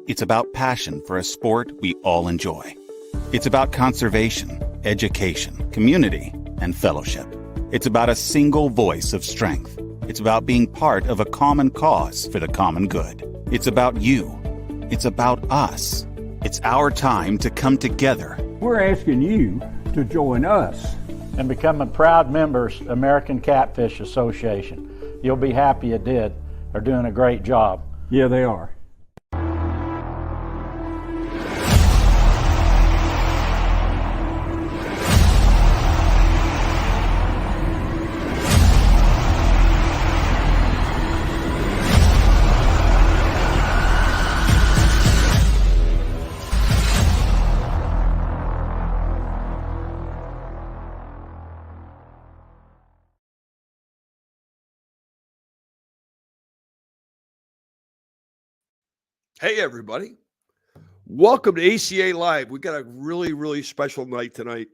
It's about passion for a sport we all enjoy. It's about conservation, education, community, and fellowship. It's about a single voice of strength. It's about being part of a common cause for the common good. It's about you. It's about us. It's our time to come together. We're asking you to join us and become a proud members American Catfish Association. You'll be happy you did. They're doing a great job. Yeah, they are. Hey, everybody. Welcome to ACA Live. We got a really, really special night tonight.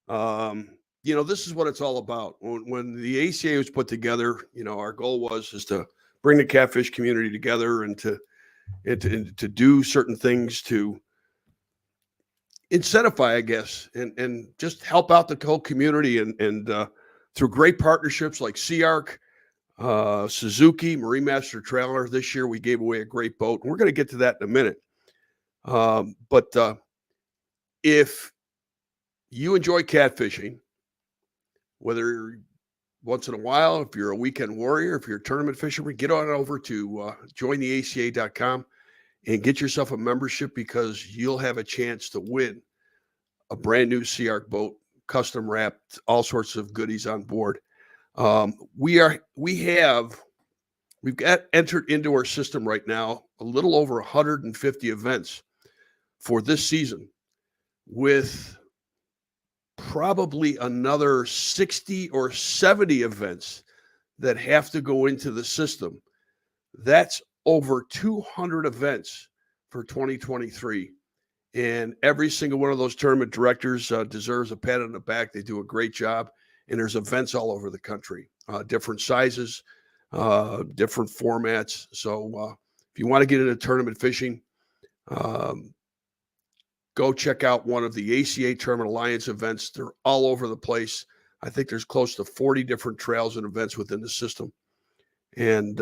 This is what it's all about. When the ACA was put together, our goal is to bring the catfish community together and to do certain things to incentivize, I guess, and just help out the whole community and through great partnerships like SEAARK, Suzuki, Marine Master Trailer. This year we gave away a great boat. We're going to get to that in a minute. But if you enjoy catfishing, whether once in a while, if you're a weekend warrior, if you're a tournament fisherman, get on over to jointheaca.com and get yourself a membership, because you'll have a chance to win a brand new SEAARK boat, custom wrapped, all sorts of goodies on board. We've got entered into our system right now a little over 150 events for this season, with probably another 60 or 70 events that have to go into the system. That's over 200 events for 2023. And every single one of those tournament directors deserves a pat on the back. They do a great job. And there's events all over the country, different sizes, different formats. So if you want to get into tournament fishing, go check out one of the ACA Tournament Alliance events. They're all over the place. I think there's close to 40 different trails and events within the system. And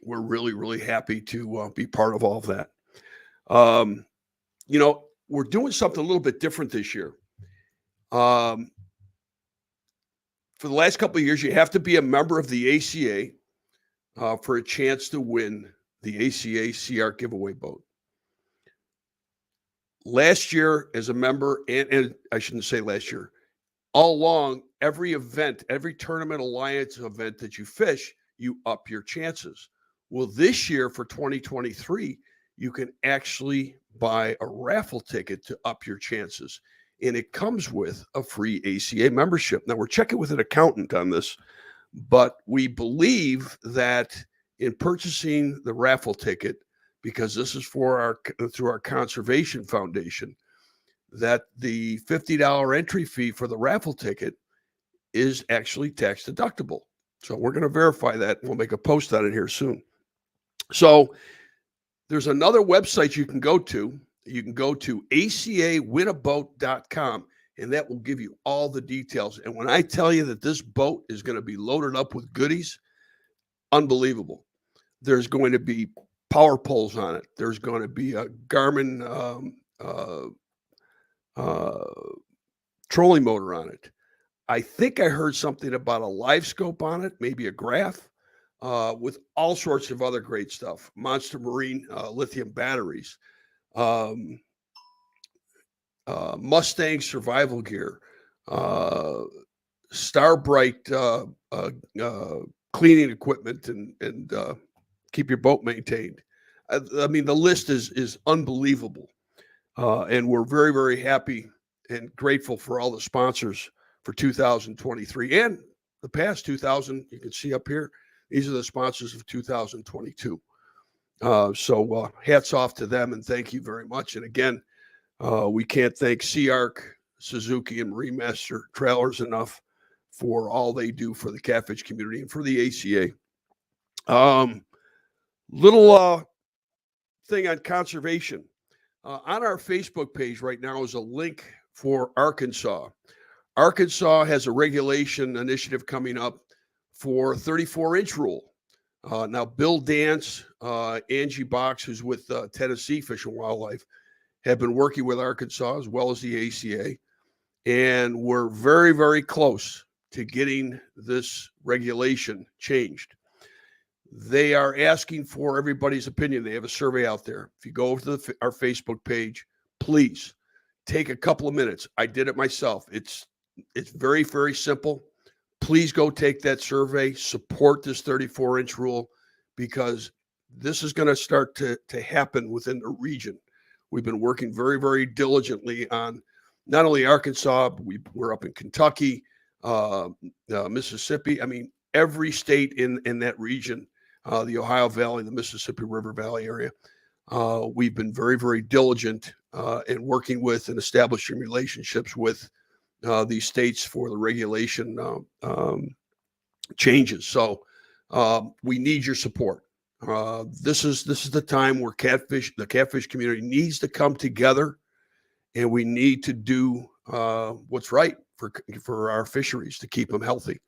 we're really, really happy to be part of all of that. We're doing something a little bit different this year. For the last couple of years, you have to be a member of the ACA for a chance to win the ACA SEAARK Giveaway Boat. Last year, as a member, and I shouldn't say last year, all along, every event, every Tournament Alliance event that you fish, you up your chances. Well, this year for 2023, you can actually buy a raffle ticket to up your chances. And it comes with a free ACA membership. Now, we're checking with an accountant on this, but we believe that in purchasing the raffle ticket, because this is for through our conservation foundation, that the $50 entry fee for the raffle ticket is actually tax deductible. So we're going to verify that. We'll make a post on it here soon. So there's another website you can go to. You can go to acawinaboat.com, and that will give you all the details. And when I tell you that this boat is going to be loaded up with goodies, unbelievable. There's going to be power poles on it. There's going to be a Garmin trolling motor on it. I think I heard something about a live scope on it, maybe a graph, with all sorts of other great stuff. Monster Marine lithium batteries. Mustang survival gear, Starbright cleaning equipment, and keep your boat maintained. I mean, the list is unbelievable, and we're very, very happy and grateful for all the sponsors for 2023 and the past 2000. You can see up here, these are the sponsors of 2022. So hats off to them, and thank you very much. And again, we can't thank SEAARK, Suzuki, and Marine Master Trailers enough for all they do for the catfish community and for the ACA. Little thing on conservation. On our Facebook page right now is a link for Arkansas. Arkansas has a regulation initiative coming up for 34-inch rule. Now, Bill Dance, Angie Box, who's with Tennessee Fish and Wildlife, have been working with Arkansas as well as the ACA. And we're very, very close to getting this regulation changed. They are asking for everybody's opinion. They have a survey out there. If you go over to our Facebook page, please take a couple of minutes. I did it myself. It's very, very simple. Please go take that survey, support this 34-inch rule, because this is going to start to happen within the region. We've been working very, very diligently on not only Arkansas, but we're up in Kentucky, Mississippi. I mean, every state in that region, the Ohio Valley, the Mississippi River Valley area. We've been very, very diligent in working with and establishing relationships with these states for the regulation changes. So we need your support. This is the time where the catfish community needs to come together, and we need to do what's right for our fisheries to keep them healthy.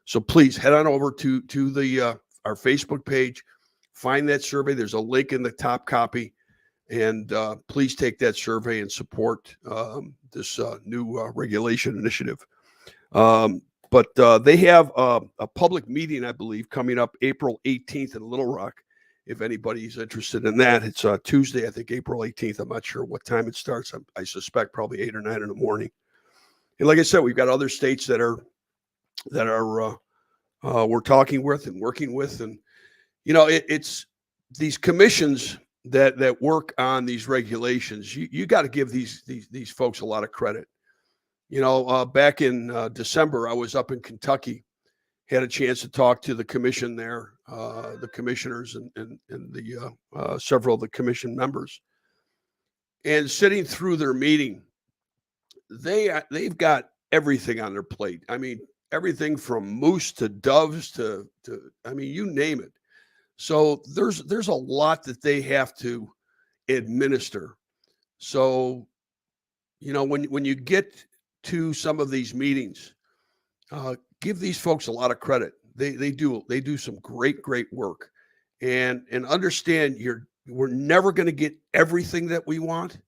So please head on over to the our Facebook page, find that survey. There's a link in the top copy, and please take that survey and support this new regulation initiative. But they have a public meeting, I believe, coming up April 18th in Little Rock. If anybody's interested in that, it's Tuesday, I think, April 18th. I'm not sure what time it starts. I suspect probably 8 or 9 in the morning. And like I said, we've got other states that are we're talking with and working with, and it's these commissions that work on these regulations. You got to give these folks a lot of credit. Back in December, I was up in Kentucky, had a chance to talk to the commission there, the commissioners and the several of the commission members. And sitting through their meeting, they've got everything on their plate. I mean, everything from moose to doves to I mean, you name it. So there's a lot that they have to administer. So, when you get to some of these meetings, give these folks a lot of credit. They do some great work, and understand we're never going to get everything that we want,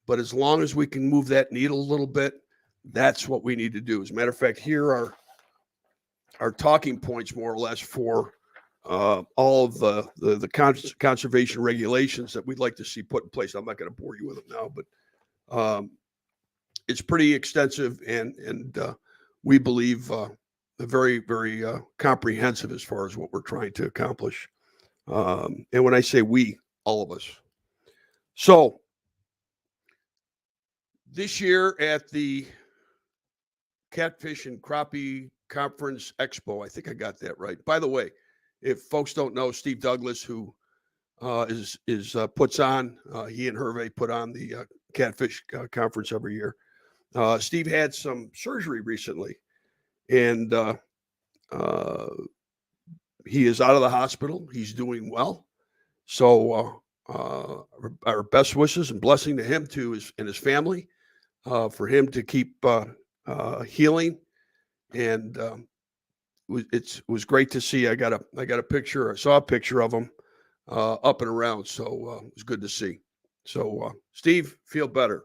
but as long as we can move that needle a little bit, that's what we need to do. As a matter of fact, here are our talking points, more or less, for all of the conservation regulations that we'd like to see put in place. I'm not going to bore you with them now, but it's pretty extensive, and we believe very, very comprehensive as far as what we're trying to accomplish. And when I say we, all of us. So this year at the Catfish and Crappie Conference Expo, I think I got that right. By the way, if folks don't know, Steve Douglas, who puts on, he and Hervé put on the Catfish Conference every year. Steve had some surgery recently, and he is out of the hospital. He's doing well. So our best wishes and blessing to him and his family, for him to keep healing. And it was great to see. I got a picture. I saw a picture of him up and around. So it was good to see. So Steve, feel better.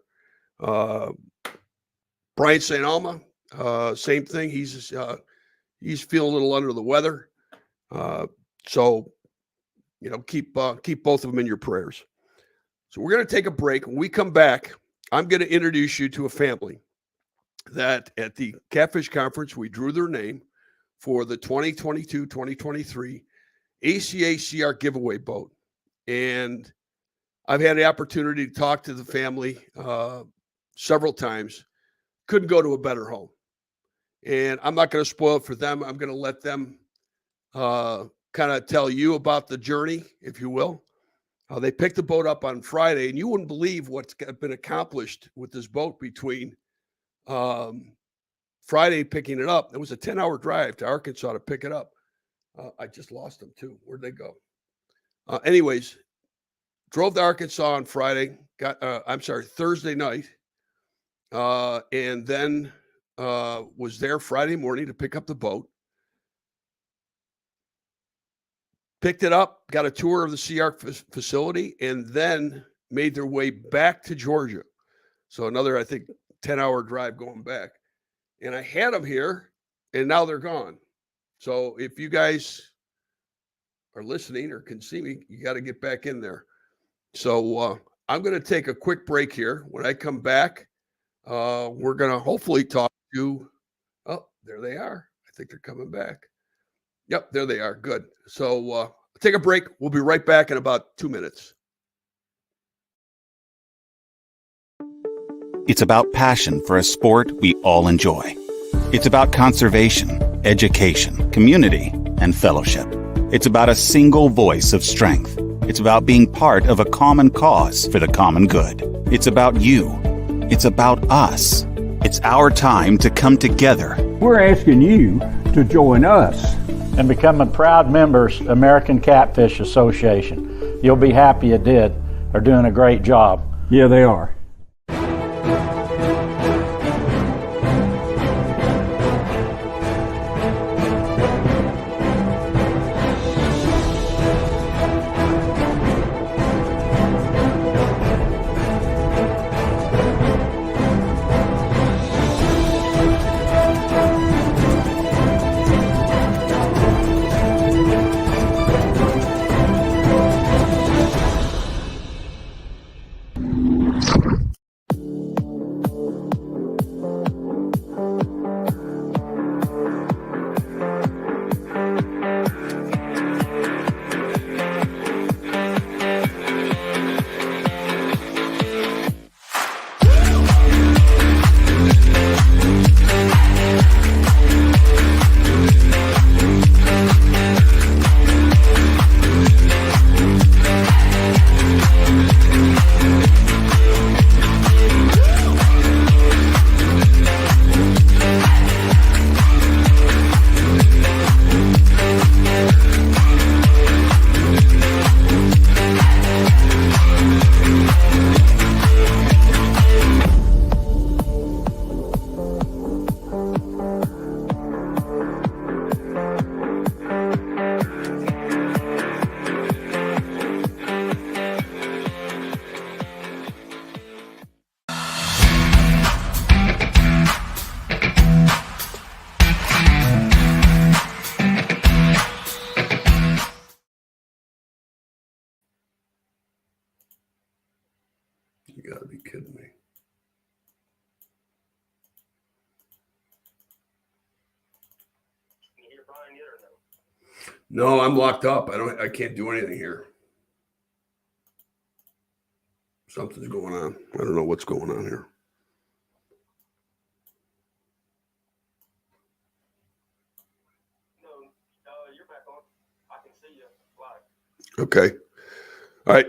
Brian St. Alma, same thing. He's feeling a little under the weather. So keep both of them in your prayers. So we're going to take a break. When we come back, I'm going to introduce you to a family that at the Catfish Conference, we drew their name for the 2022-2023 ACA SEAARK Giveaway Boat. And I've had the opportunity to talk to the family several times. Couldn't go to a better home. And I'm not going to spoil it for them. I'm going to let them kind of tell you about the journey, if you will. They picked the boat up on Friday, and you wouldn't believe what's been accomplished with this boat between Friday picking it up. It was a 10-hour drive to Arkansas to pick it up. I just lost them too. Where'd they go? Anyways, drove to Arkansas on Friday. Thursday night, and then was there Friday morning to pick up the boat. Picked it up, got a tour of the SEAARK facility, and then made their way back to Georgia. So another, I think, 10-hour drive going back. And I had them here, and now they're gone. So if you guys are listening or can see me, you got to get back in there. So I'm going to take a quick break here. When I come back, we're going to hopefully talk to, oh, there they are. I think they're coming back. Yep, there they are. Good. So take a break. We'll be right back in about 2 minutes. It's about passion for a sport we all enjoy. It's about conservation, education, community, and fellowship. It's about a single voice of strength. It's about being part of a common cause for the common good. It's about you. It's about us. It's our time to come together. We're asking you to join us and becoming proud members, American Catfish Association. You'll be happy you did. They're doing a great job. Yeah, they are. You got to be kidding me. Can you hear Brian yet or No, no? I'm locked up. I can't do anything here. Something's going on. I don't know what's going on here. No, you're back on. I can see you live. Okay. All right.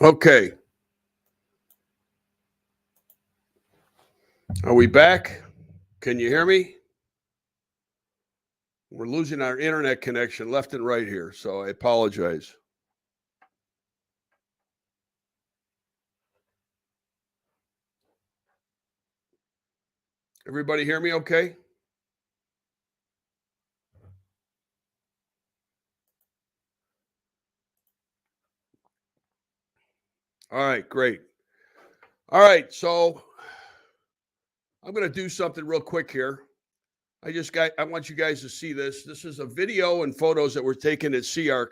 Okay. Are we back? Can you hear me? We're losing our internet connection left and right here, so I apologize. Everybody hear me okay? All right, great. All right, so I'm going to do something real quick here. I want you guys to see this. This is a video and photos that were taken at SEAARK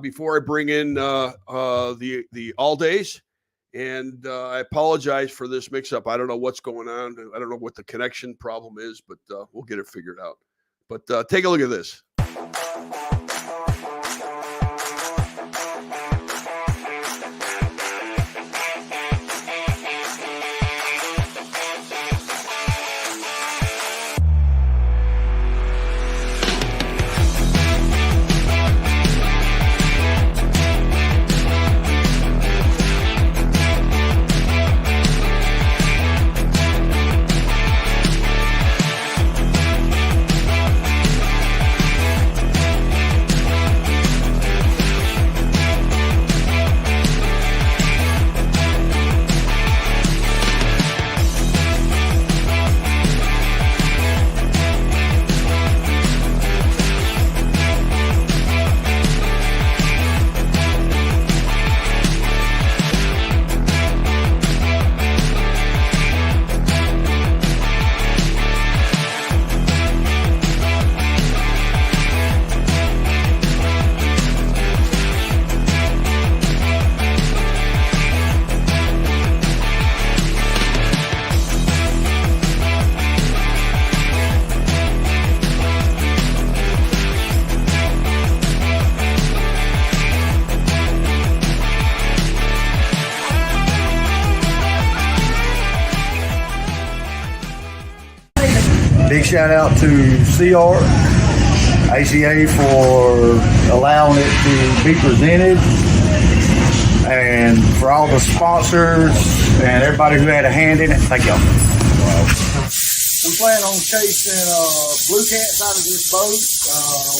before I bring in the all days. And I apologize for this mix-up. I don't know what's going on. I don't know what the connection problem is, but we'll get it figured out. But take a look at this. Big shout out to SEAARK, ACA for allowing it to be presented, and for all the sponsors and everybody who had a hand in it. Thank y'all. We plan on chasing blue cats out of this boat.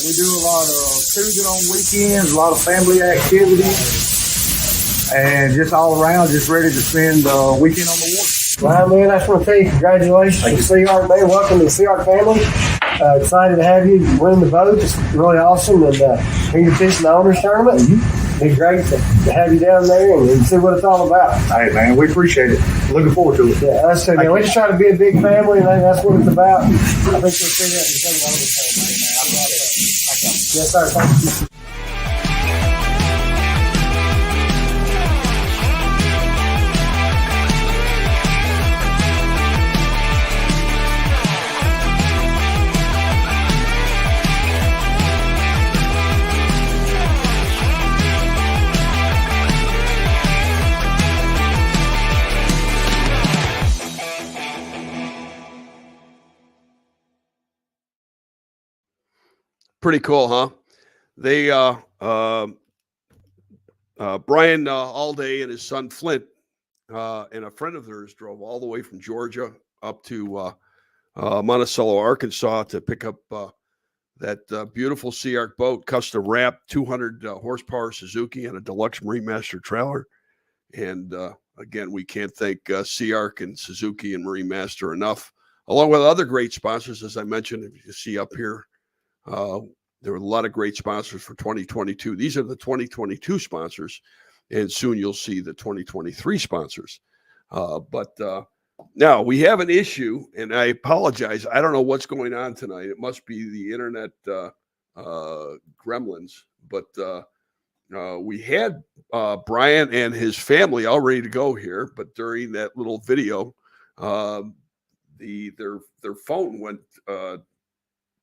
We do a lot of cruising on weekends, a lot of family activities, and just all around, just ready to spend the weekend on the water. Well, man, I just want to tell you congratulations to SEAARK, man. Welcome to the SEAARK family. Excited to have you win the boat. It's really awesome. And here you're fishing the owners tournament. It'd be great to have you down there and see what it's all about. Hey, man, we appreciate it. Looking forward to it. Yeah, us too, man. We just try to be a big family, and that's what it's about. I think you'll see that in the owners tournament. Yes, sir. Thank you. Pretty cool, huh? They Brian Alday and his son Flint and a friend of theirs drove all the way from Georgia up to Monticello, Arkansas to pick up that beautiful SEAARK boat, custom wrapped 200 horsepower Suzuki and a deluxe Marine Master trailer. And again, we can't thank SEAARK and Suzuki and Marine Master enough, along with other great sponsors, as I mentioned. If you see up here, there were a lot of great sponsors for 2022. These are the 2022 sponsors, and soon you'll see the 2023 sponsors. But now we have an issue, and I apologize. I don't know what's going on tonight. It must be the internet gremlins. But we had Brian and his family all ready to go here, but during that little video, their phone went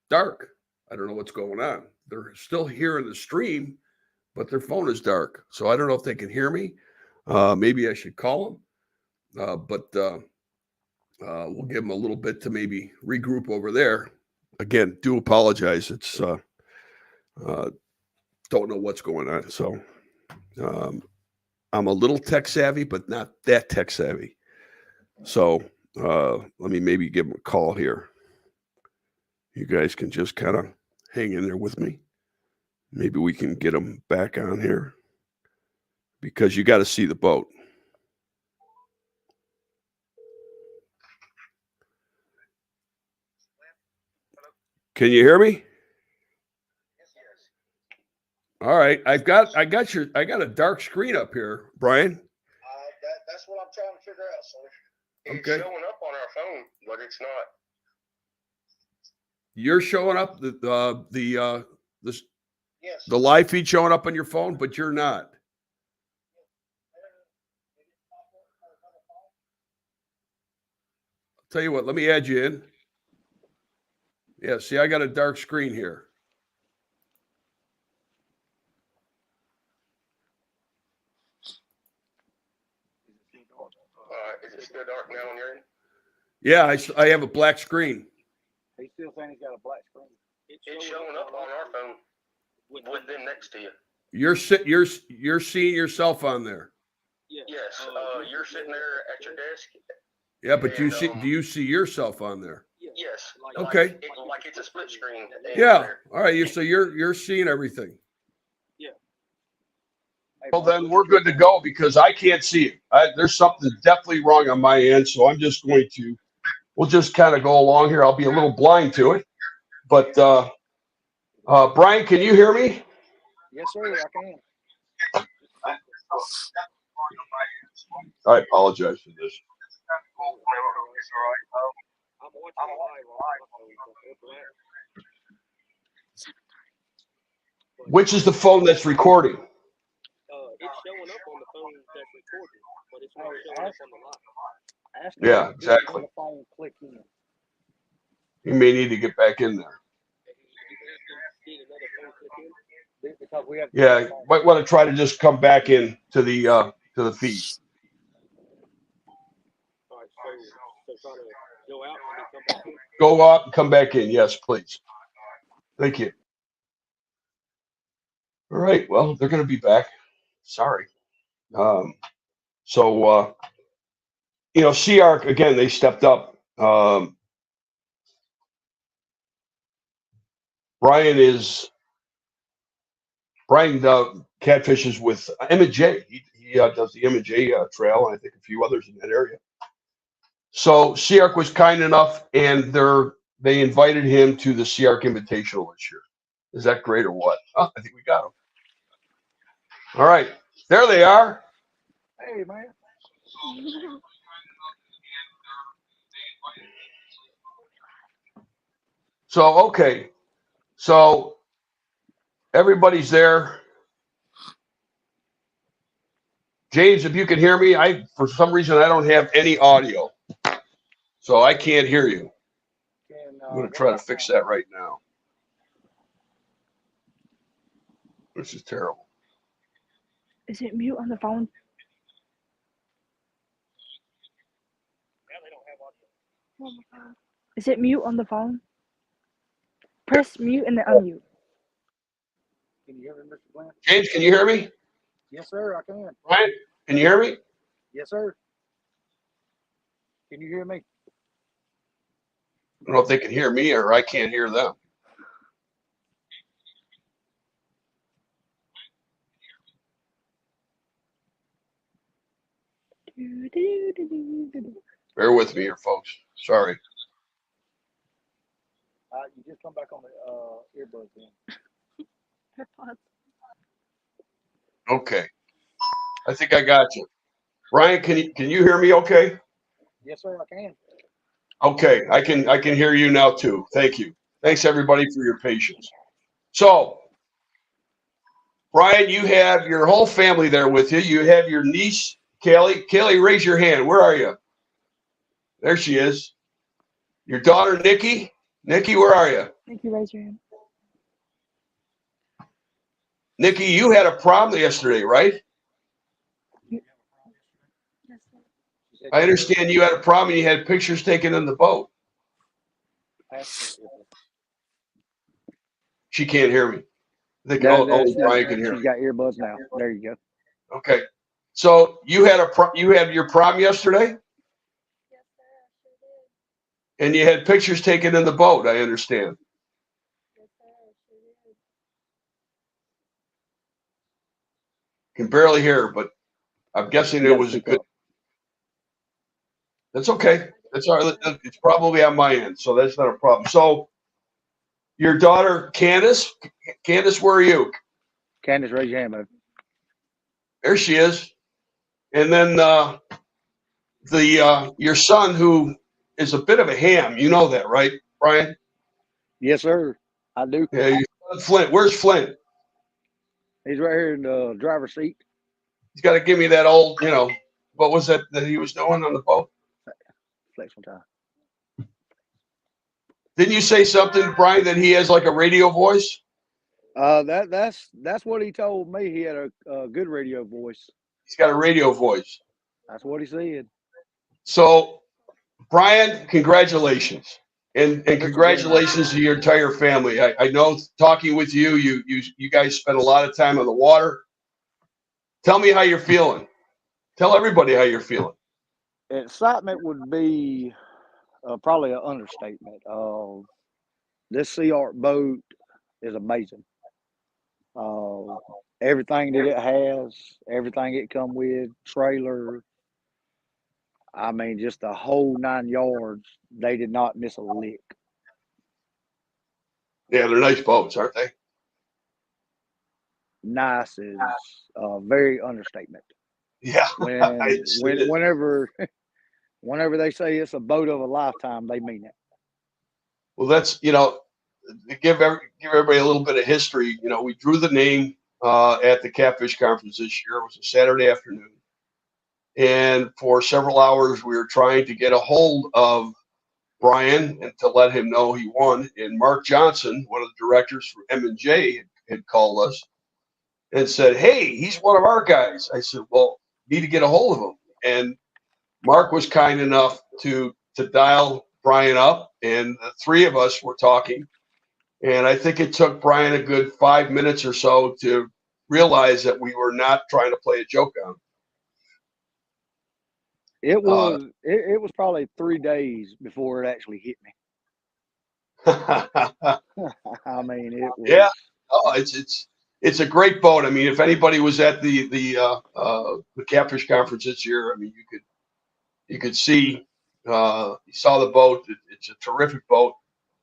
dark. I don't know what's going on. They're still here in the stream, but their phone is dark. So I don't know if they can hear me. Maybe I should call them. But we'll give them a little bit to maybe regroup over there. Again, do apologize. It's don't know what's going on. So I'm a little tech savvy, but not that tech savvy. So let me maybe give him a call here. You guys can just kind of hang in there with me. Maybe we can get him back on here because you got to see the boat. Can you hear me? All right, I got a dark screen up here, Brian. That's what I'm trying to figure out, sir. It's Okay. showing up on our phone, but it's not. You're showing up Yes. the live feed showing up on your phone, but you're not. I'll tell you what, let me add you in. Yeah, see, I got a dark screen here. Is it still dark now on your end? Yeah, I have a black screen. He's still saying he's got a black screen. It's showing up on our phone with them next to you. You're seeing yourself on there. Yes. You're sitting there at your desk. Yeah, but do you see yourself on there? Yes. Okay. Like it's a split screen. Yeah. All right. So you're seeing everything. Yeah. Well, then we're good to go because I can't see it. There's something definitely wrong on my end, so we'll just kind of go along here. I'll be a little blind to it, but Brian, can you hear me? Yes, sir. I can. I apologize for this. I'm watching live on my phone. Which is the phone that's recording? It's showing up on the phone that's recording, but it's not showing up on the live. Yeah, exactly. The phone, click in. You may need to get back in there. Because we have Yeah, might want to try to just come back in to the feed. All right, so try to go out and then come back in. Go out and come back in. Yes, please. Thank you. All right. Well, they're going to be back. Sorry. SEAARK, again, they stepped up. Brian catfishes with M&J. He does the M&J trail, and I think a few others in that area. So SEAARK was kind enough, and they invited him to the SEAARK Invitational this year. Is that great or what? Oh, I think we got him. All right, there they are. Hey, man. So, okay. So everybody's there. James, if you can hear me, for some reason I don't have any audio. So I can't hear you. I'm going to try to fix that right now. This is terrible. Is it mute on the phone? Is it mute on the phone? Press mute and then unmute. Can you hear me, Mr. Glenn? James, can you hear me? Yes, sir. I can. Ryan, can you hear me? Yes, sir. Can you hear me? I don't know if they can hear me or I can't hear them. Bear with me here, folks. Sorry. You just come back on the earbuds then. Okay. I think I got you. Ryan, can you hear me okay? Yes, sir, I can. Okay, I can hear you now too. Thank you. Thanks everybody for your patience. So, Brian, you have your whole family there with you. You have your niece, Kaylee. Kaylee, raise your hand. Where are you? There she is. Your daughter, Nikki. Nikki, where are you? Nikki, raise your hand. Nikki, you had a problem yesterday, right? Yes, sir. I understand you had a problem and you had pictures taken in the boat. She can't hear me. I think only Brian can hear me. She's got earbuds now. There you go. Okay. So you had your prom yesterday, and you had pictures taken in the boat. I understand. Can barely hear, but I'm guessing it was a good. That's okay. That's all right. It's probably on my end, so that's not a problem. So your daughter, Candace, where are you? Candace, raise your hand, man. There she is. And then your son, who is a bit of a ham, you know that, right, Brian? Yes, sir. I do. Yeah, your son, Flint. Where's Flint? He's right here in the driver's seat. He's got to give me that old, what was that he was doing on the boat? Flex one time. Didn't you say something, Brian, that he has like a radio voice? That's what he told me. He had a good radio voice. He's got a radio voice. That's what he said. So, Brian, congratulations. And congratulations to your entire family. I know talking with you, you guys spent a lot of time on the water. Tell me how you're feeling. Tell everybody how you're feeling. Excitement would be probably an understatement. This SEAARK boat is amazing. Everything that it has, everything it come with, trailer. I mean, just the whole 9 yards. They did not miss a lick. Yeah, they're nice boats, aren't they? Nice is a very understatement. Yeah. Whenever they say it's a boat of a lifetime, they mean it. Well, that's, to give everybody a little bit of history. We drew the name at the Catfish Conference this year. It was a Saturday afternoon. And for several hours, we were trying to get a hold of Brian and to let him know he won. And Mark Johnson, one of the directors from M&J, had called us and said, "Hey, he's one of our guys." I said, "Well, need to get a hold of him." And Mark was kind enough to dial Brian up, and the three of us were talking. And I think it took Brian a good 5 minutes or so to realize that we were not trying to play a joke on him. It was probably 3 days before it actually hit me. I mean, it was. Yeah. Oh, it's a great boat. I mean, if anybody was at the Catfish Conference this year, I mean, you could see, you saw the boat. It's a terrific boat.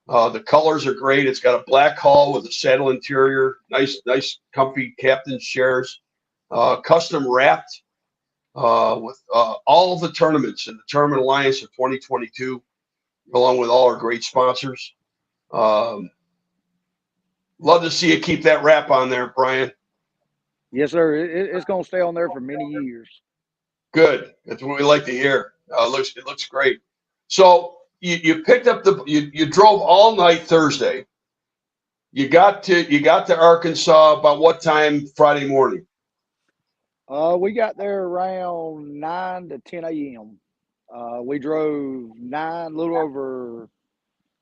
The colors are great. It's got a black hull with a saddle interior, nice, comfy captain's chairs, custom wrapped with all of the tournaments in the Tournament Alliance of 2022, along with all our great sponsors. Love to see you keep that wrap on there, Brian. Yes, sir. It's going to stay on there for many years. Good. That's what we like to hear. It looks great. So you picked up you drove all night Thursday. You got to Arkansas about what time Friday morning? We got there around 9 to 10 a.m. We drove a little over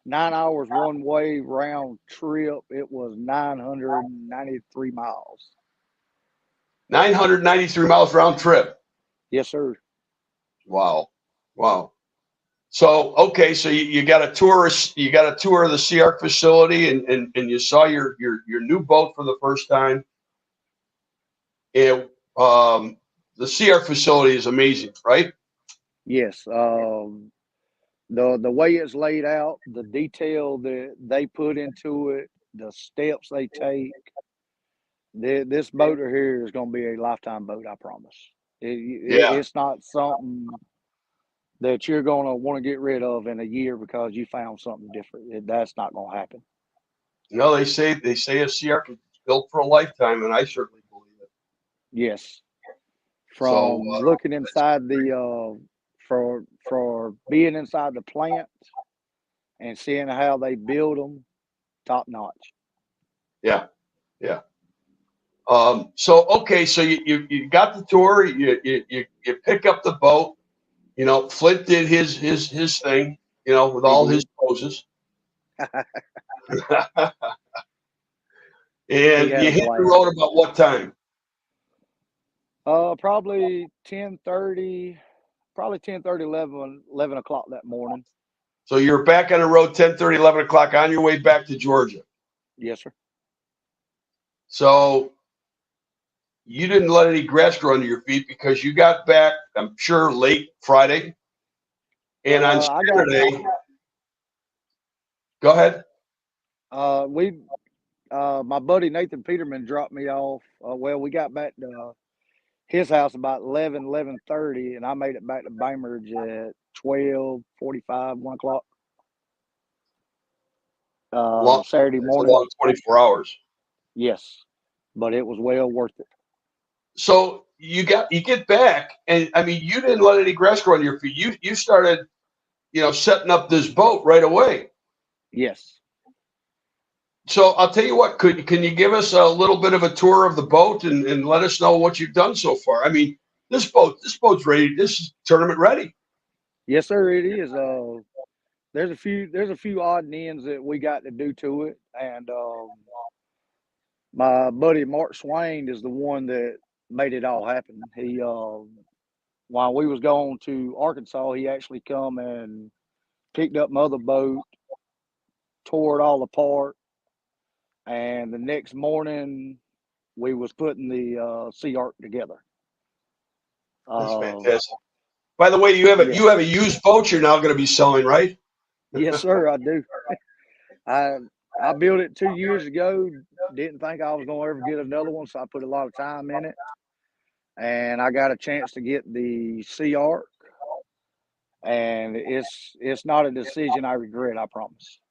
9 hours one way round trip. It was 993 miles. 993 miles round trip. Yes, sir. Wow. So okay, so you got a tour of the SEAARK facility, and you saw your new boat for the first time. And the SEAARK facility is amazing, right? Yes. The way it's laid out, the detail that they put into it, the steps they take. This boater here is going to be a lifetime boat, I promise. It's not something that you're going to want to get rid of in a year because you found something different. That's not going to happen. No, they say a SEAARK is built for a lifetime, and I certainly believe it. Yes. From looking inside for being inside the plant and seeing how they build them, top notch. Yeah. So you got the tour. You pick up the boat. Flint did his thing. With all his poses. And you hit the road about what time? Probably 10:30, probably 10:30, 11 o'clock that morning. So you're back on the road 10:30, 11 o'clock on your way back to Georgia. Yes, sir. So you didn't let any grass grow under your feet because you got back, I'm sure, late Friday. And on Saturday, go ahead. My buddy Nathan Peterman dropped me off. We got back to his house about 11:30, and I made it back to Bainbridge at 12:45, 1 o'clock. Saturday morning. A long 24 hours. Yes, but it was well worth it. So you get back, and I mean, you didn't let any grass grow under your feet. You started, setting up this boat right away. Yes. So I'll tell you what, can you give us a little bit of a tour of the boat and let us know what you've done so far? I mean, this boat's ready. This is tournament ready. Yes, sir, it is. There's a few odd and ends that we got to do to it, and my buddy Mark Swain is the one that made it all happen. He while we was going to Arkansas, he actually come and picked up my other boat, tore it all apart, and the next morning we was putting the SEAARK together. That's fantastic. By the way, you have a used boat you're now going to be selling, right? Yes, sir, I do. I built it 2 years ago. Didn't think I was going to ever get another one, so I put a lot of time in it. And I got a chance to get the SEAARK, and it's not a decision I regret, I promise.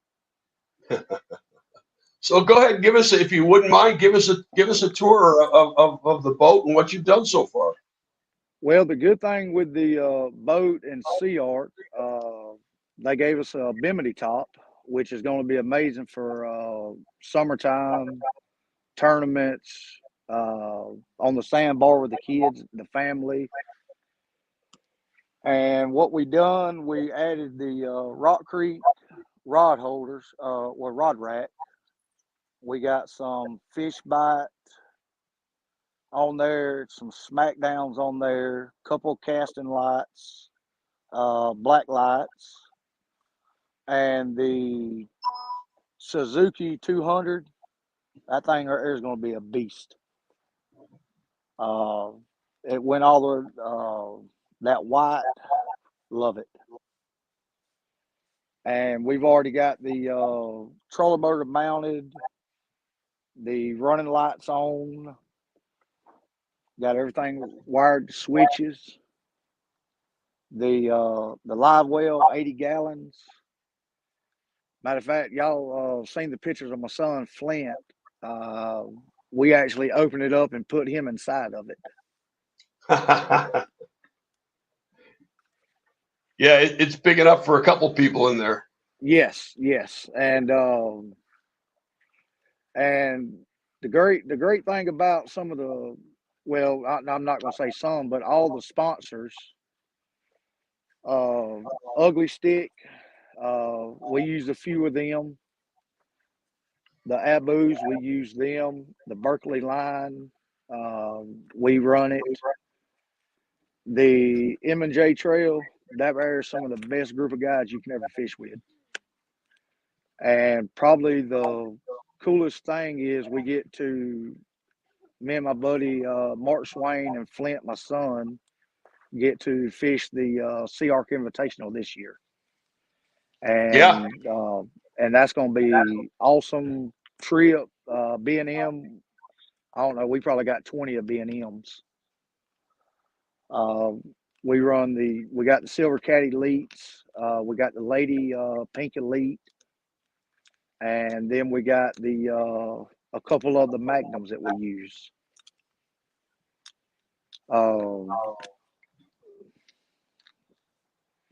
So go ahead and give us, if you wouldn't mind, give us a tour of the boat and what you've done so far. Well, the good thing with the boat and SEAARK, they gave us a bimini top, which is going to be amazing for summertime tournaments, on the sandbar with the kids, the family. And what we done, we added the Rock Creek rod holders, rod rack. We got some fish bite on there, some smackdowns on there, couple casting lights, black lights, and the Suzuki 200. That thing right there is going to be a beast. It went all the that white, love it. And we've already got the trolling motor mounted, the running lights on, got everything wired to switches. The live well, 80 gallons. Matter of fact, y'all seen the pictures of my son Flint. We actually opened it up and put him inside of it. Yeah, it's big enough for a couple people in there. Yes, and the great thing about some of the, well, I'm not going to say some, but all the sponsors, Ugly Stick, we use a few of them. The Abus, we use them. The Berkeley line, we run it. The M&J Trail, that there is some of the best group of guys you can ever fish with. And probably the coolest thing is we get to, me and my buddy Mark Swain and Flint, my son, get to fish the SEAARK Invitational this year. And and that's going to be awesome trip. B&M, I don't know, we probably got 20 of B&Ms. We got the Silver Cat Elites, we got the Lady Pink Elite, and then we got the a couple of the Magnums that we use. Well,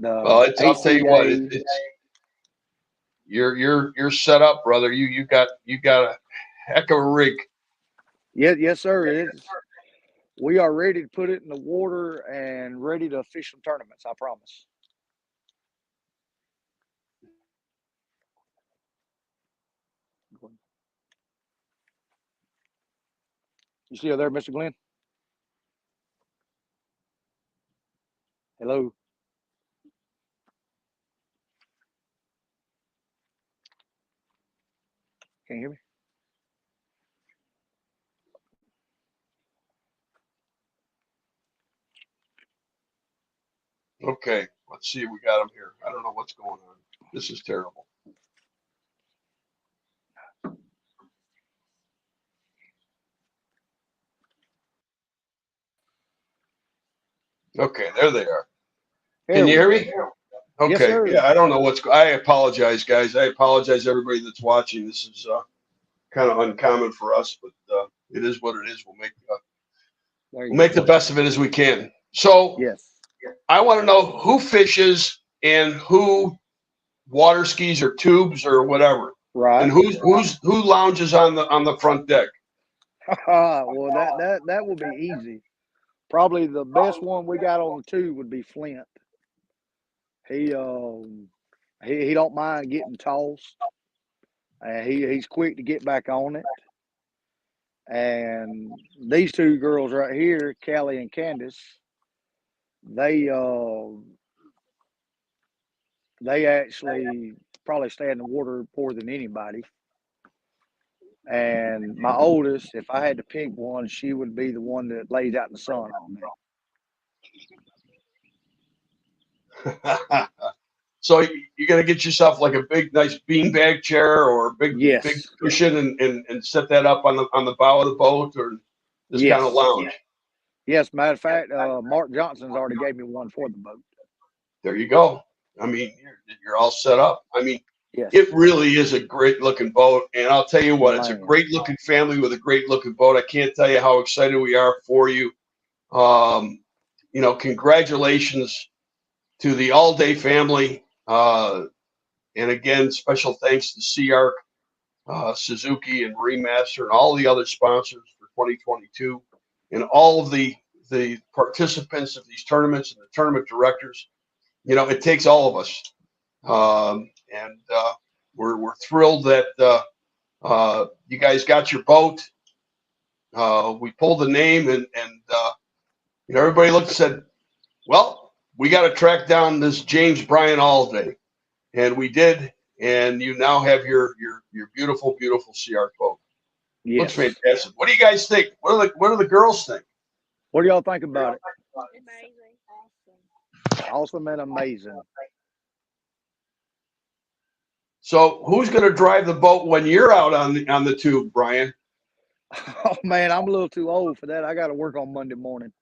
I'll tell you what, you're set up, brother. You got a heck of a rig. Yes, sir. We are ready to put it in the water and ready to fish some tournaments, I promise. You still there, Mr. Glenn? Can you hear me? Okay, let's see if we got him here. I don't know what's going on. This is terrible. Okay, there they are. Can you hear me? Okay. Yes, sir. Yeah, I don't know I apologize, guys. I apologize, everybody that's watching. This is kind of uncommon for us, but it is what it is. We'll make the best of it as we can. So Yes. I want to know who fishes and who water skis or tubes or whatever, Right. and who lounges on the front deck. Well, that will be easy. Probably the best one we got on the tube would be Flint. He don't mind getting tossed, and he's quick to get back on it. And these two girls right here, Callie and Candace, they actually probably stay in the water more than anybody. And my oldest, if I had to pick one, she would be the one that lays out in the sun on me. So you're gonna get yourself like a big, nice beanbag chair or a big cushion and set that up on the bow of the boat or this kind of lounge. Yes, matter of fact, Mark Johnson's already gave me one for the boat. There you go. I mean, you're all set up. I mean, yes. It really is a great looking boat, and I'll tell you what, it's a great looking family with a great looking boat. I can't tell you how excited we are for you. You know, congratulations to the All Day family. And again, special thanks to SEAARK, Suzuki, and Marine Master, and all the other sponsors for 2022, and all of the participants of these tournaments and the tournament directors. You know, it takes all of us, and we're thrilled that you guys got your boat. We pulled the name, and you know, everybody looked and said, "Well, we got to track down this James Bryan Allday," and we did. And you now have your beautiful, beautiful SEAARK boat. Yes. Looks fantastic. What do you guys think? What do the girls think? What do y'all think about it? Amazing. Awesome and amazing. So who's going to drive the boat when you're out on the tube, Brian? Oh man, I'm a little too old for that. I got to work on Monday morning.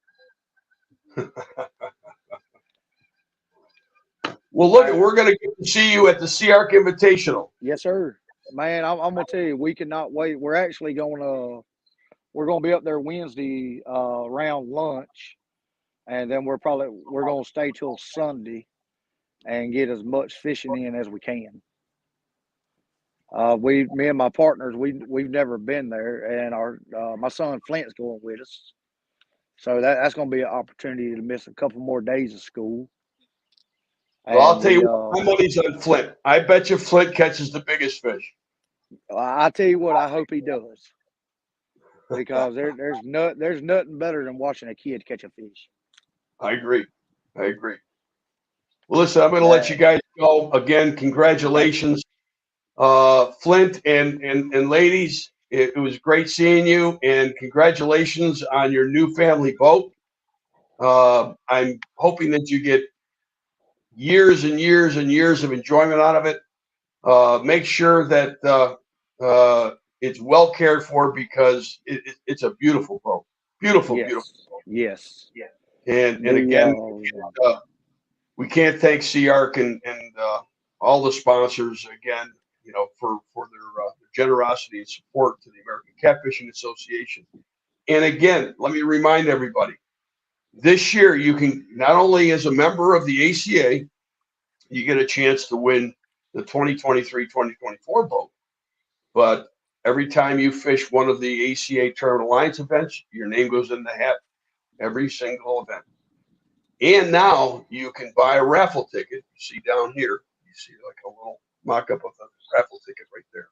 Well, look, we're going to get to see you at the SEAARK Invitational. Yes, sir. Man, I'm gonna tell you, we cannot wait. We're actually we're gonna be up there Wednesday around lunch, and then we're gonna stay till Sunday and get as much fishing in as we can. Me and my partners, we've never been there, and our my son Flint's going with us, so that's gonna be an opportunity to miss a couple more days of school. Well, I'll tell you what, my money's on Flint. I bet you Flint catches the biggest fish. I tell you what, I hope he does, because there's nothing better than watching a kid catch a fish. I agree. Well, listen, I'm going to let you guys go. Again, congratulations, Flint and ladies. It was great seeing you, and congratulations on your new family boat. I'm hoping that you get years and years and years of enjoyment out of it. Make sure that it's well cared for, because it's a beautiful boat. Beautiful. Yes. And again, we can't thank SEAARK and all the sponsors again, you know, for their generosity and support to the American Catfishing Association. And again, let me remind everybody, this year you can, not only as a member of the ACA, you get a chance to win the 2023-2024 boat, but every time you fish one of the ACA Tournament Alliance events, your name goes in the hat. Every single event. And now you can buy a raffle ticket. You see down here, you see like a little mock-up of the raffle ticket right there.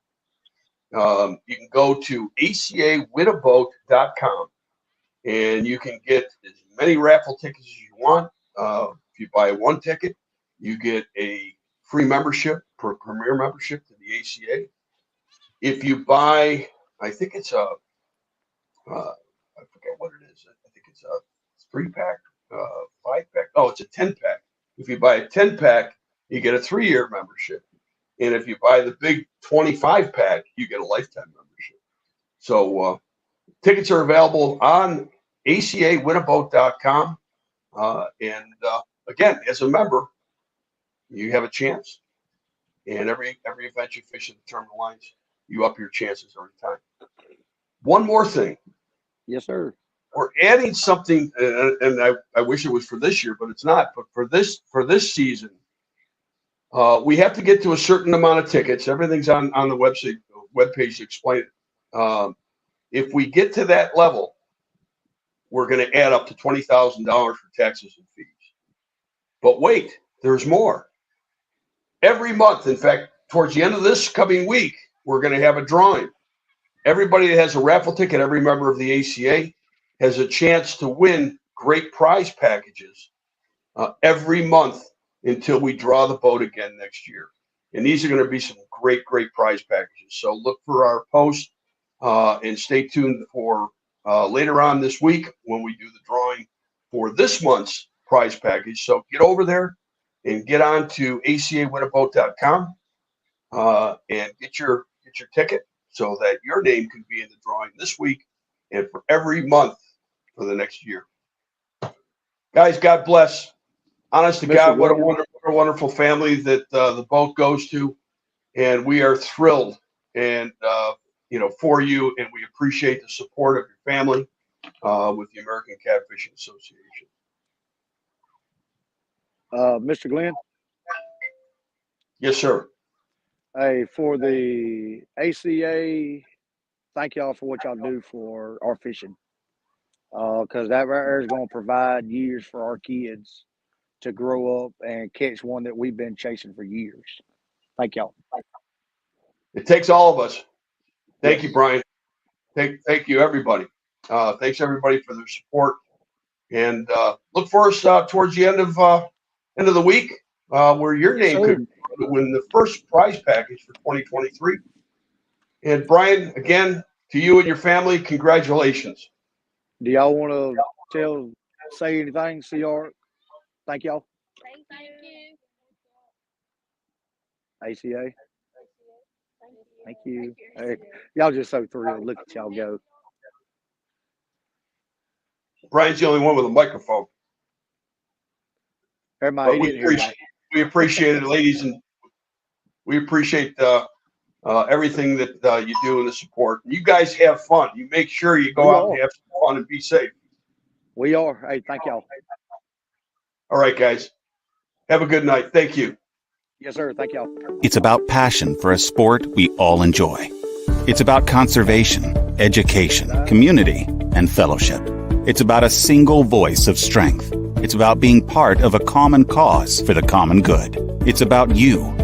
You can go to acawinaboat.com, and you can get as many raffle tickets as you want. If you buy one ticket, you get a free membership, premier membership to the ACA. if you buy, I think it's a, I forget what it is. I think it's a 3-pack, 5-pack. Oh, it's a 10-pack. If you buy a 10-pack, you get a 3-year membership. And if you buy the big 25-pack, you get a lifetime membership. So tickets are available on ACAWinAboat.com. Again, as a member, you have a chance. And every event you fish at the terminal lines, you up your chances every time. One more thing. Yes, sir. We're adding something, and I wish it was for this year, but it's not. But for this season, we have to get to a certain amount of tickets. Everything's on the webpage to explain it. If we get to that level, we're going to add up to $20,000 for taxes and fees. But wait, there's more. Every month, in fact, towards the end of this coming week, we're going to have a drawing. Everybody that has a raffle ticket, every member of the ACA, has a chance to win great prize packages every month until we draw the boat again next year. And these are going to be some great prize packages. So look for our post and stay tuned for later on this week when we do the drawing for this month's prize package. So get over there and get on to ACAWinAboat.com and get your ticket so that your name can be in the drawing this week and for every month for the next year. Guys, God bless. Honest to God, what a wonderful family that the boat goes to, and we are thrilled and for you, and we appreciate the support of your family with the American Catfishing Association. Mr. Glenn? Yes, sir. Hey, for the ACA, thank y'all for what y'all do for our fishing. Because that right there is going to provide years for our kids to grow up and catch one that we've been chasing for years. Thank y'all. It takes all of us. Thank you, Brian. Thank you, everybody. Thanks, everybody, for their support. And look for us towards the end of the week where your name could win the first prize package for 2023. And Brian, again, to you and your family, congratulations. Do y'all want to say anything, SEAARK? Thank y'all. Thank you. ACA. Thank you. Hey, y'all just so thrilled. Look at y'all go. Brian's the only one with a microphone. Everybody, we appreciate it, ladies, and we appreciate everything that you do and the support. You guys have fun. You make sure you go out and have some fun and be safe. We are. Hey, thank y'all. All right, guys. Have a good night. Thank you. Yes, sir. Thank y'all. It's about passion for a sport we all enjoy. It's about conservation, education, community, and fellowship. It's about a single voice of strength. It's about being part of a common cause for the common good. It's about you.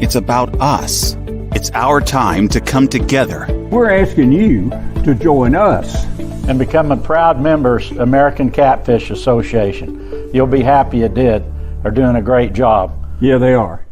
It's about us. It's our time to come together. We're asking you to join us and become a proud members American Catfish Association. You'll be happy you did. They're doing a great job. Yeah, they are.